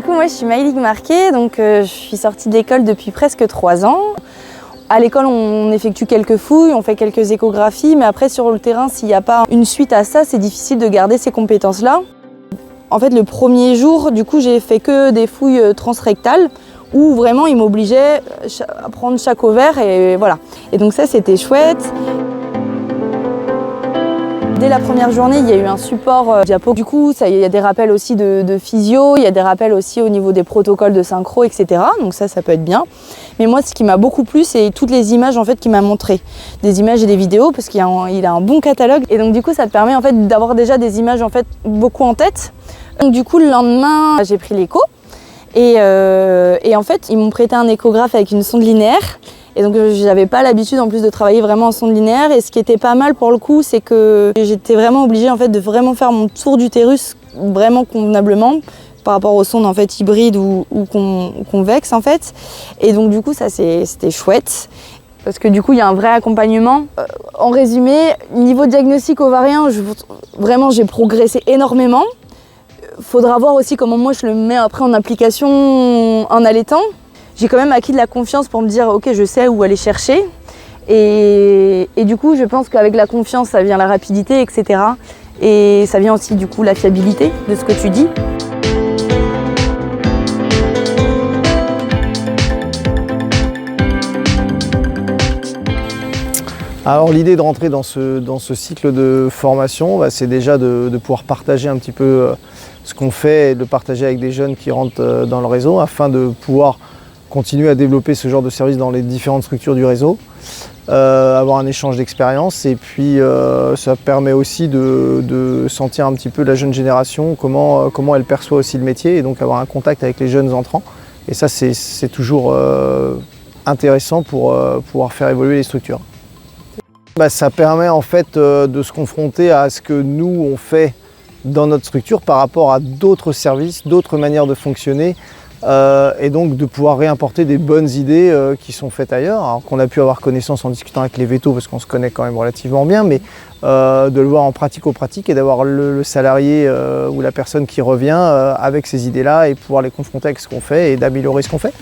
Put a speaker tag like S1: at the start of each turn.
S1: Du coup, moi, je suis Maïlik Marquet, donc je suis sortie de l'école depuis presque 3 ans. À l'école, on effectue quelques fouilles, on fait quelques échographies, mais après, sur le terrain, s'il n'y a pas une suite à ça, c'est difficile de garder ces compétences-là. En fait, le premier jour, du coup, j'ai fait que des fouilles transrectales, où vraiment, ils m'obligeaient à prendre chaque ovaire, et voilà. Et donc ça, c'était chouette. Dès la première journée, il y a eu un support diapo. Du coup, il y a des rappels aussi de physio, il y a des rappels aussi au niveau des protocoles de synchro, etc. Donc ça peut être bien. Mais moi, ce qui m'a beaucoup plu, c'est toutes les images en fait, qu'il m'a montrées. Des images et des vidéos, parce qu'il a un bon catalogue. Et donc du coup, ça te permet en fait, d'avoir déjà des images en fait, beaucoup en tête. Donc du coup, le lendemain, j'ai pris l'écho. Et en fait, ils m'ont prêté un échographe avec une sonde linéaire. Et donc je n'avais pas l'habitude en plus de travailler vraiment en sonde linéaire. Et ce qui était pas mal pour le coup, c'est que j'étais vraiment obligée en fait, de vraiment faire mon tour d'utérus vraiment convenablement par rapport aux sondes en fait, hybrides ou convexes en fait. Et donc du coup ça c'était chouette. Parce que du coup il y a un vrai accompagnement. En résumé, niveau diagnostic ovarien, vraiment j'ai progressé énormément. Faudra voir aussi comment moi je le mets après en application en allaitant. J'ai quand même acquis de la confiance pour me dire ok, je sais où aller chercher. Et du coup, je pense qu'avec la confiance, ça vient la rapidité, etc. Et ça vient aussi du coup la fiabilité de ce que tu dis.
S2: Alors l'idée de rentrer dans ce cycle de formation, c'est déjà de pouvoir partager un petit peu ce qu'on fait et de le partager avec des jeunes qui rentrent dans le réseau afin de pouvoir continuer à développer ce genre de service dans les différentes structures du réseau, avoir un échange d'expérience et puis ça permet aussi de sentir un petit peu la jeune génération, comment elle perçoit aussi le métier et donc avoir un contact avec les jeunes entrants. Et ça c'est toujours intéressant pour pouvoir faire évoluer les structures. Ça permet en fait de se confronter à ce que nous on fait dans notre structure par rapport à d'autres services, d'autres manières de fonctionner. Et donc de pouvoir réimporter des bonnes idées qui sont faites ailleurs, alors qu'on a pu avoir connaissance en discutant avec les vétos parce qu'on se connaît quand même relativement bien, mais de le voir en pratico-pratique et d'avoir le salarié ou la personne qui revient avec ces idées-là et pouvoir les confronter avec ce qu'on fait et d'améliorer ce qu'on fait.